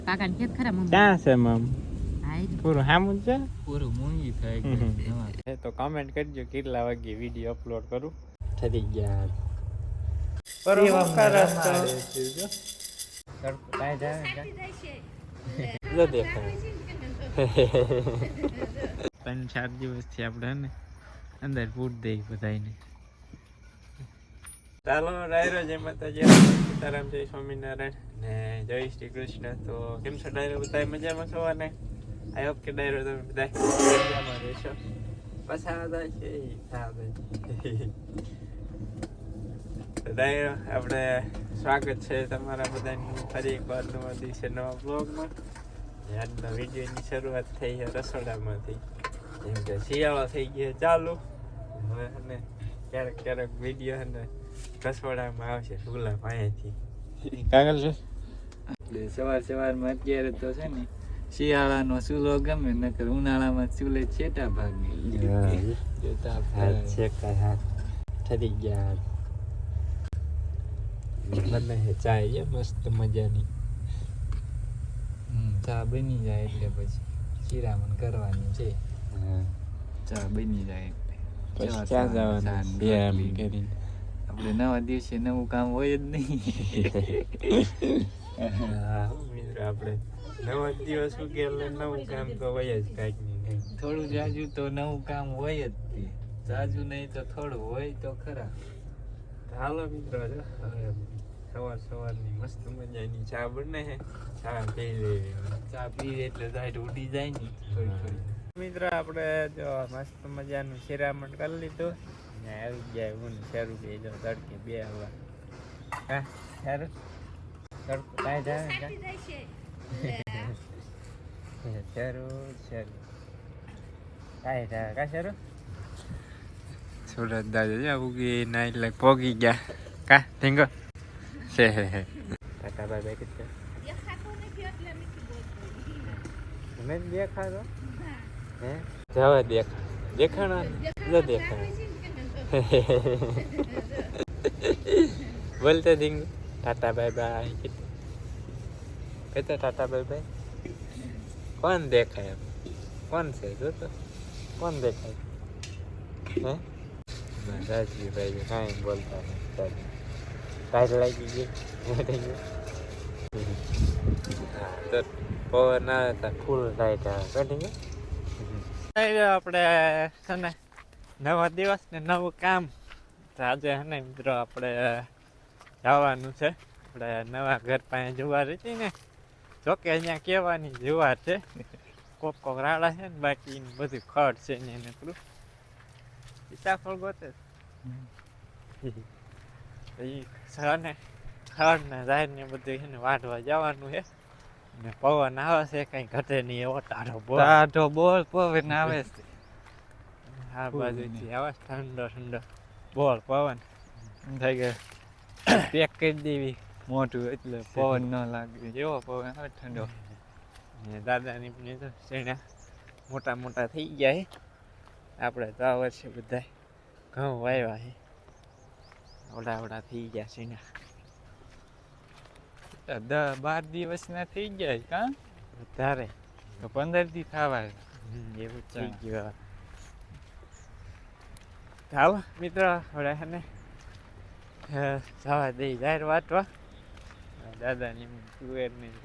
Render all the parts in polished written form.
કાકાને ખેત ખરા મમ્મી ક્યાં છે મમ હાય પૂરું હામું છે પૂરું મૂંગી થાય એ તો કમેન્ટ કરજો કેટલા વાગે વિડીયો અપલોડ કરું થઈ ગયા પર હું કરસ તો જો કાઈ જાય જો દેખાય 3-4 દિવસથી આપણે ને અંદર પૂટ દઈ બધાને ચાલો ડાયરો જય માતાજી સીતારામ જય સ્વામિનારાયણ ને જય શ્રી કૃષ્ણ તો કેમ છો ડાયરો બધા મજામાં છો ને આઈ હોપ કે ડાયરો તમે બધા મજામાં રહેશો પસાદ છે ડાયરો આપણે સ્વાગત છે તમારા બધાનું ફરી એકવાર નવા દિવસે નવા બ્લોગમાં આજના વિડીયોની શરૂઆત થઈ છે રસોડામાંથી જેમ કે શિયાળો થઈ ગયો ચાલુ હવે અને ક્યારેક ક્યારેક વિડીયો અને રસોડામાં આવશે સુલા પાસેથી કાગળ છે એટલે સવારમાં અત્યારે તો છે ને શિયાળાનો ચૂલો ગમે નકર ઉનાળામાં ચૂલે છેટા ભાગે ઠરી ગયા બને ચા છે મસ્ત મજાની ચા બની જાય એટલે પછી શિરામણ કરવાની છે ચા બની જાય એટલે ક્યાં જવાનું બે એમ કરીને આપણે નવા દિવસે નવું કામ હોય જ નહીં મિત્રો આપણે નવા દિવસ ઉગે એટલે નવું કામ તો હોય જ કાંઈક નહીં થોડું જાજુ તો નવું કામ હોય જ તે જાજુ નહીં તો થોડું હોય તો ખરા હાલો મિત્રો જો હવે સવારની મસ્ત મજાની ચા બને છે ચા પી લેવી ચા પી એટલે જાય ઉડી જાય ને થોડી થોડી મિત્રો આપણે જો મસ્ત મજાનું શિરામણ કરી લીધું ને આવી ગયા હું શરૂ બે જો તડકે બે હવા હા સારું તડકો કાંઈ જાય શરૂ શરૂ કાંઈ થાય કા શરૂ સુરત દાદા ઉગી ના એટલે પોગી ગયા કા ઢીંગો છે કાકા ભાઈ કેટલા તમે દેખાડો હે જવા દેખાણા ન દેખાણા બોલતે ઢીંગ ટાટા બાય બાય કહેતા ટાટા બાય બાય કોણ દેખાય કોણ છે જો તો કોણ દેખાય હે રાજીભાઈ કાંઈ બોલતા નહીં ટાઈટ લાગી ગઈ હા તો પવન આવે તો ફૂલ ટાઈટ આવે કટી આપણે છે ને નવા દિવસ ને નવું કામ તો આજે છે ને મિત્રો આપણે જવાનું છે આપણે નવા ઘર પાસે જુવાર હતી ને જોકે અહીંયા કહેવાની જુવાર છે કોક રાડા છે ને બાકી બધું ખડ છે ને એને પેલું સીતાફળ ગોતે એ ને ખડ ને ઝાડ ને બધું છે ને વાઢવા જવાનું છે ને પવન આવે છે કઈ ઘટે નહીં એવો ટાઢો બોલ પવન આવે છે આ બાજુથી આવે ઠંડો ઠંડો બોલ પવન થઈ ગયો પેક કરી દેવી મોટું એટલે પવન ન લાગે એવો પવન આવે ઠંડો ને દાદાની પણ તો શેણા મોટા મોટા થઈ ગયા છે આપણે તો આ વર્ષે બધા ઘઉં વાવ્યા છે ઓડા થઈ ગયા શેણા 10-12 દિવસના થઈ ગયા કા વધારે 15 દી થવા એવું થઈ ગયું ચાલો મિત્રો હવે છે ને જવા દઈ જાહેર વાટવા દાદાની તુવેરની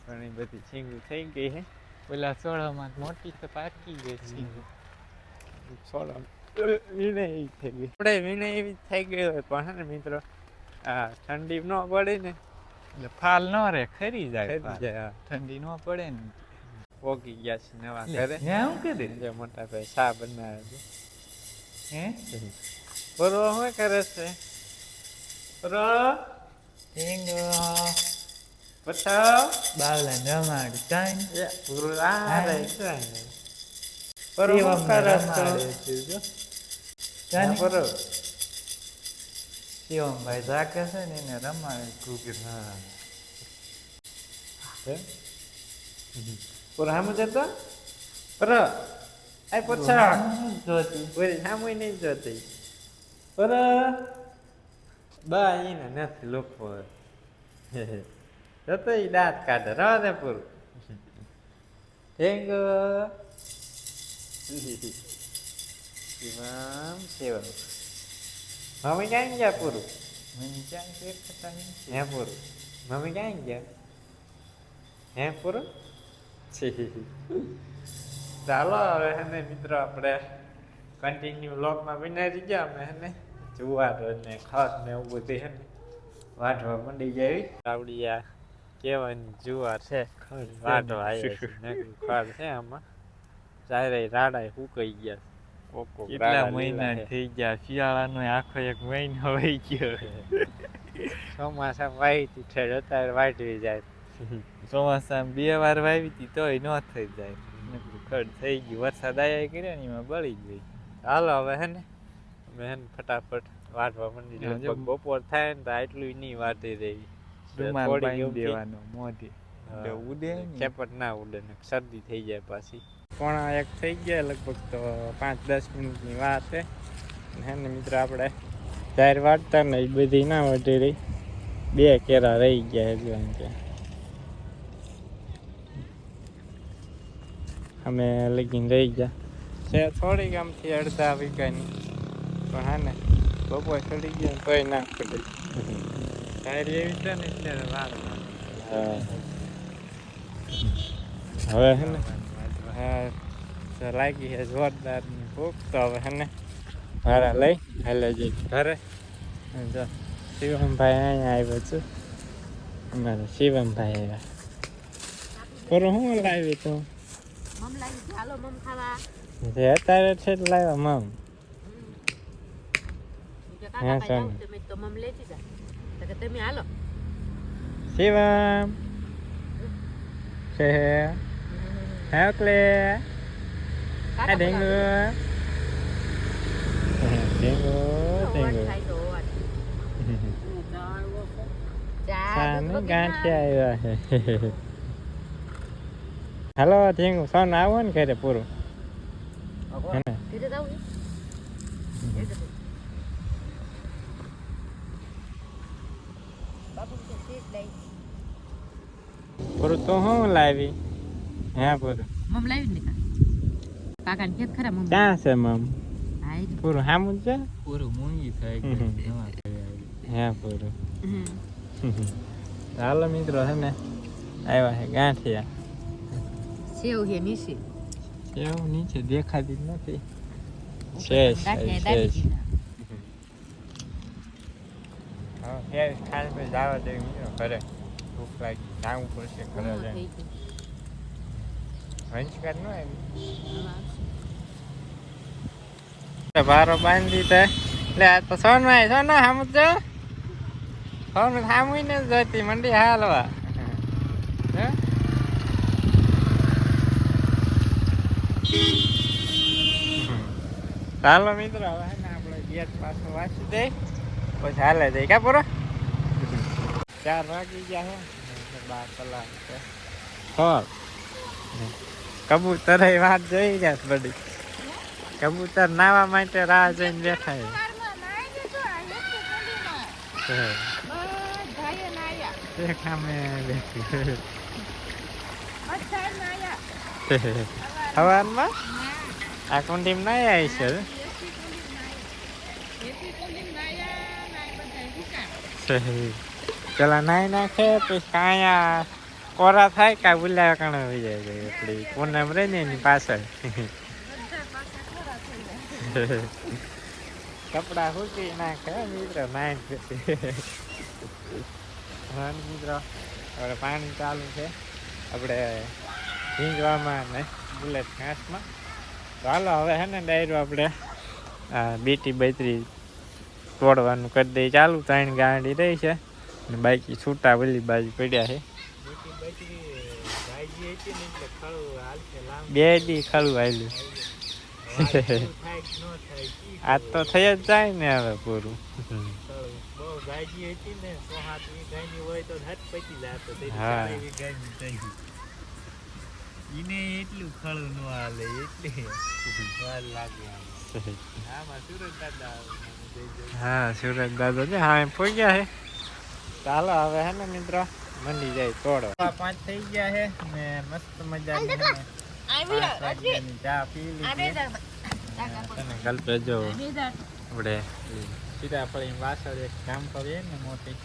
ઘણી બધી છીંગું થઈ ગઈ છે પેલા સોળામાં મોટી તો પાકી ગઈ છીંગું સોળા વીણે એવી થઈ ગઈ આપણે વીણે એવી થઈ ગઈ હોય પણ ને મિત્રો આ ઠંડી ન પડે ને એટલે ફાલ ન રહે ખરી જાય ઠંડી ન પડે ને પોગી ગયા છે નવા ઘરે શું કરે જે મોટા ભાઈ ચા બનાવે છે હે બરો શું કરે છે બરો ઢીંગો પછાવ બાવલા નમાડ કાંઈ પૂરું આ રે બરો શું કરે છે બરો શિવમભાઈ જાકે છે ને એને રમાડે ઘૂઘર પૂરા સામું જતો પર આ પછા જોતી કોઈ સામું નહીં જોતી પર બા એને નથી લોકો જતો ઈ દાંત કાઢે રહો ને પૂરું ઢેંગો શિવમ શિવમ મમ્મી ક્યાં ગયા પૂરું મને ક્યાં કેક ખતા હે પૂરું મમ્મી ક્યાં ગયા હે પૂરું ચાલો હવે હે મિત્રો આપણે કન્ટિન્યુ વ્લોગમાં બનાવી ગયા અમે હે જુવાર ને ખાસ ને એવું બધું હે ને વાઢવા મંડી જાય આવડી આ કેવાની જુવાર છે વાઢવા આવ્યા છે ખાડ છે આમાં ચારે રાડા સુકાઈ ગયા કેટલા મહિના થઈ ગયા શિયાળાનો આખો એક મહિનો વહી ગયો ચોમાસા વાવી છે અત્યારે વાઢવી જાય ચોમાસામાં 2 વાર વાવી હતી તોય ન થઈ જાય ખડ થઈ ગયું વરસાદ આવ્યા કર્યો ને એમાં બળી ગઈ હાલો હવે હે ને અમે હે ને ફટાફટ વાઢવા મંડી લગભગ બપોર થાય ને તો આટલું નહીં વાઢી રહી રૂમાલ બાંધી દેવાનો મોઢે ઉડે ચેપટ ના ઉડે ને શરદી થઈ જાય પાછી 1:30 થઈ ગયા લગભગ તો 5-10 મિનિટની વાત છે હે ને મિત્ર આપણે ચાર વાટતા ને એ બધી ના વધી રહી 2 કેરા રહી ગયા હજુ એમ કે અમે લગીને રહી ગયા છે થોડીક આમથી અડધા વીઘાની પણ હા ને બપોર ચડી ગયા તોય ના પડે ટાયર એવી છે ને એટલે વાર હવે હે ને હા લાગી છે જોરદાર ની ભૂખ તો હવે હે ને ભાડા લઈ હાલે જઈ ઘરે જો શિવમભાઈ અહીંયા આવ્યો છું અમારે શિવમભાઈ આવ્યા પૂરું શું લાવી તું જે અત્યારે છે લાવ્યા મમ હા સોન શિવમ છે હા ક્લે આ ડેંગુ ડેંગુ ડેંગુ સાને ગાંઠિયા આવ્યા છે હાલો ઢીંગુ સોન આવો ને ઘરે પૂરું પૂરું તો હું લાવી હે પૂરું મમ લાવી ને કાકા ને ખેત ખરા મમ ક્યાં છે મમ હાઈ પૂરું હામું છે પૂરું મૂંગી થાય હે પૂરું ચાલો મિત્રો છે ને આવ્યા છે ગાંઠિયા સેવ હે નીચે એવું નીચે દેખાતી જ નથી ખાસ પછી જવા દેવી મિત્રો ઘરે ભૂખ લાગી જાવું પડશે ઘરે જઈને વંશકાર નો ભારો બાંધી દે એટલે આ તો સોનમાં સોના સામું જો સોનું સામું ને જતી મંડી હાલવા ચાલો મિત્રો હવે ને આપણે ગેટ પાછું વાંચી દઈ પછી હાલે જઈ કા પૂરો 4 વાગી ગયા છે 12 કલાક છે ખોલ કબૂતર વાત જોઈ જાય બધી કબૂતર નાવા માટે રાહ જોઈને બેઠા છે કામે બેઠી હવારમાં આ કુંડીમ ના આવી છે પેલા નાઈ નાખે પછી કાંયા કોરા થાય કા બોલ્યા કણ આવી જાય એટલી પૂનમ રહે ને એની પાછળ કપડા સૂકી નાખે મિત્રો નાઈ મિત્રો હવે પાણી ચાલુ છે આપણે ભીંજવામાં ને બુલેટ ઘાસમાં તો હાલો હવે હે ને ડાયરો આપણે બીટી બૈતરી તોડવાનું કરી દઈએ ચાલુ 3 ગાડી રહી છે ને બાકી છૂટા વલી બાજુ પડ્યા છે 2 દી ખળું આવેલું આજ તો થઈ જ જાય ને હવે પૂરું હા ઈને એટલું ખળું ન હાલે એટલે વાર લાગે આમાં સુરત દાદા હા સુરત દાદા છે હા એમ પહોંચ્યા છે ચાલો હવે હે ને મિત્રો મંડી જાય તોડો 5 થઈ ગયા છે ને મસ્ત મજાની છે ને 5 વાગ્યાની ચા પી લીધી અને ગલ્પે જો આપણે સીતાફળી વાસળ એક જામફળ છે ને મોટી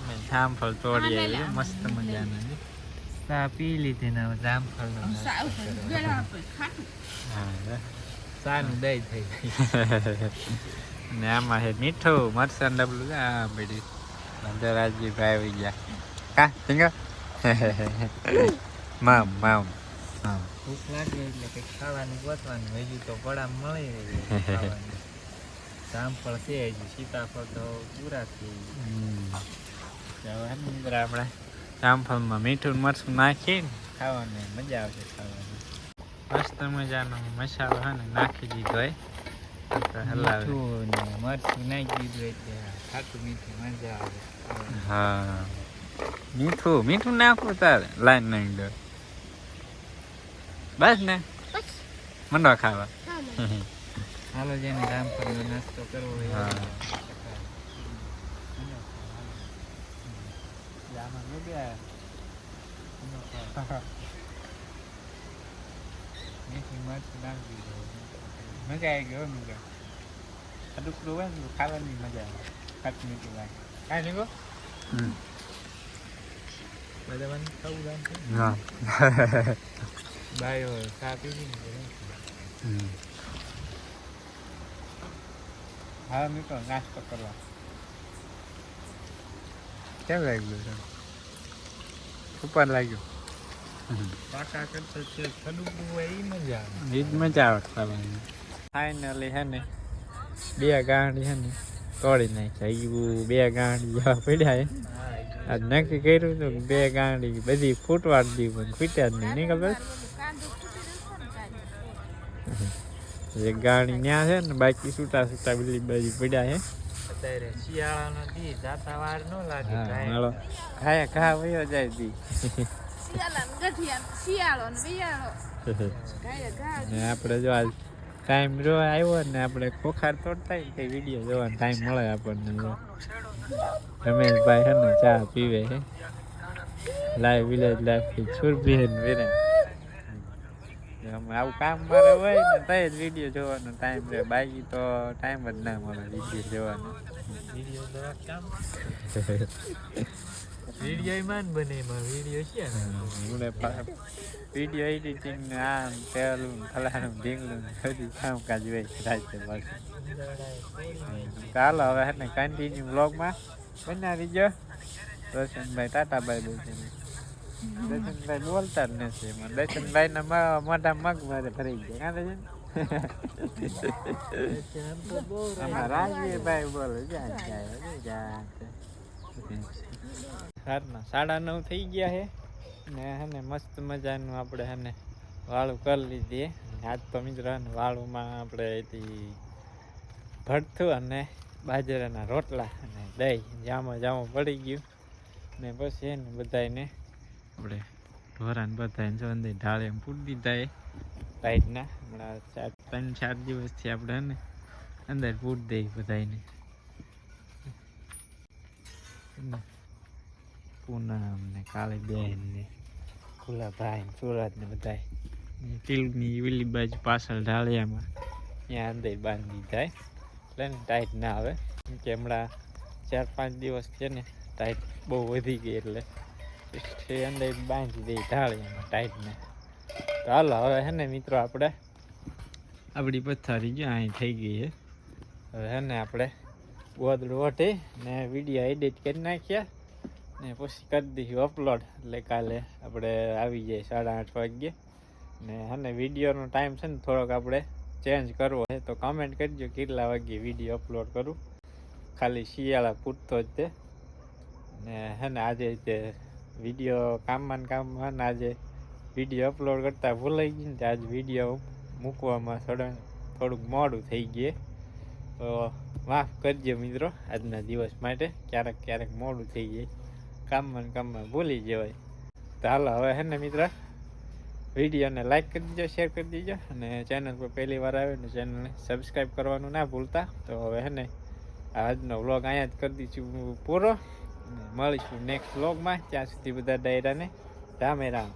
ને જામફળ તોડી આવી મસ્ત મજાની ચા પી લીધી ને હવે જામફળ સાનું દહીં થઈ ને આમાં છે મીઠું મરચાં ડબલું આ બધી ધનરાજભાઈ આવી ગયા કા ટીંગા મામ મામ ભૂખ લાગે એટલે કંઈક ખાવાનું ગોતવાનું હજી તો પડા મળી રહી જામફળ છે હજી સીતાફળ તો પૂરા થઈ હવે અંદર આપણે જામફળમાં મીઠું મરચું નાખીને ખાવાની મજા આવશે ખાવાની મસ્ત મજાનો મસાલો છે ને નાખી દીધો હોય હલાવે મીઠું ને મરચું નાખી દીધું એટલે ખાટું મીઠું મજા આવે હા મીઠું નાખવું તારે લાઈન નાખી દો બસ ને મંડવા ખાવા હાલો જેને જામફળનો નાસ્તો કરવો હોય મીઠું મરચું નાખી દીધું મજા આવી ગયો મજા અડુકડું હોય ને ખાવાની મજા આવે ખાટું મીઠું લાગે કાંઈ નહીં ગો બધા મને ખાવું જામ છે હા બાયો ચા પીવી ને હા મિત્રો નાસ્તો કરવા કેમ લાગ્યું ઉપર લાગ્યું પાકા કરતા છે ખડુકડું હોય એ મજા આવે એ જ મજા આવે ખાવાની ફાઇનલી હે ને 2 ગાંઠ છે ને તોડી નાખ્યા એવું 2 ગાંઠ જેવા પડ્યા હે આજ નક્કી કર્યું હતું કે 2 ગાંઠ બધી ફૂટવા જ દી પણ ફૂટ્યા જ નહીં ખબર એક ગાંઠ ત્યાં છે ને બાકી છૂટા છૂટા બધી બાજુ પડ્યા છે અત્યારે શિયાળાનો દી જાતા વાર ન લાગે હાલો ખાયા ખા વયો જાય દી ને આપણે જો આજ ટાઈમ જો આવ્યો ને આપણે ખોખાર તોડતા તે વિડીયો જોવાનો ટાઈમ મળે આપણને રમેશભાઈ છે ને ચા પીવે છે લાઈવ વિલેજ લાઈફ સુરભી ને વિરે આવું કામ મારે હોય ને તો જ વિડીયો જોવાનો ટાઈમ રહે બાકી તો ટાઈમ જ ના મળે વિડીયો જોવાનો વિડીયો માં બને એમાં વિડીયો છે વિડીયો એડિટિંગ ને આમ પેલું ફલાણું ઢીંગલું બધી કામકાજ હોય રાતે પાછું ચાલો હવે હે ને કન્ટિન્યુ બ્લોગમાં બનાવી જો દર્શનભાઈ ટાટાભાઈ બોલશે દર્શનભાઈ બોલતા જ નથી એમાં દર્શનભાઈ ના મોઢા મગ મારે ભરાઈ ગયા કાં આમાં રાજવીભાઈ બોલે રાતના 9:30 થઈ ગયા છે ને હે ને મસ્ત મજાનું આપણે હે ને વાળું કરી લીધી આજ તો મિત્રો વાળુંમાં આપણે એથી ભરથું અને બાજરાના રોટલા અને દહીં જામું પડી ગયું ને પછી એને બધાને આપણે ઢોરાને બધાને જો અંદર ઢાળે એમ પૂરી દીધા એ લાઈટના હમણાં 3-4 દિવસથી આપણે ને અંદર પૂરી દઈએ બધાને પૂનમ ને કાળી બેન ને ગુલાભાઈ ને સુરત ને બધા ટીલની વિલી બાજુ પાછળ ઢાળિયામાં ત્યાં અંદર બાંધી દીધા એટલે ને ટાઈટ ના આવે કે હમણાં 4-5 દિવસ છે ને ટાઈટ બહુ વધી ગઈ એટલે અંદર બાંધી દઈ ઢાળિયામાં ટાઈટને તો હાલો હવે હે ને મિત્રો આપણે આપણી પથારી જો અહીં થઈ ગઈ છે હવે હે ને આપણે ગોદડું ઓઢી ને વિડીયો એડિટ કરી નાખ્યા ને પછી કરી દઈશું અપલોડ એટલે કાલે આપણે આવી જાય 8:30 વાગ્યે ને હે વિડીયોનો ટાઈમ છે ને થોડોક આપણે ચેન્જ કરવો છે તો કમેન્ટ કરજો કેટલા વાગ્યે વિડીયો અપલોડ કરું ખાલી શિયાળા પૂરતો જ તે ને હે ને આજે તે વિડીયો કામમાં ને આજે વિડીયો અપલોડ કરતાં ભૂલાઈ ગયું ને આજે વિડીયો મૂકવામાં થોડુંક મોડું થઈ ગયું તો માફ કરજો મિત્રો આજના દિવસ માટે ક્યારેક મોડું થઈ જાય કામમાં ભૂલી જવાય તો હાલો હવે હે ને મિત્ર વિડીયોને લાઈક કરી દીજો શેર કરી દીજો અને ચેનલ પર પહેલી વાર આવે ને ચેનલને સબસ્ક્રાઈબ કરવાનું ના ભૂલતા તો હવે હે ને આજનો વ્લોગ અહીંયા જ કરી દઈશું પૂરો મળીશું નેક્સ્ટ વ્લોગમાં. ત્યાં સુધી બધા ડાયરાને રામે રામ.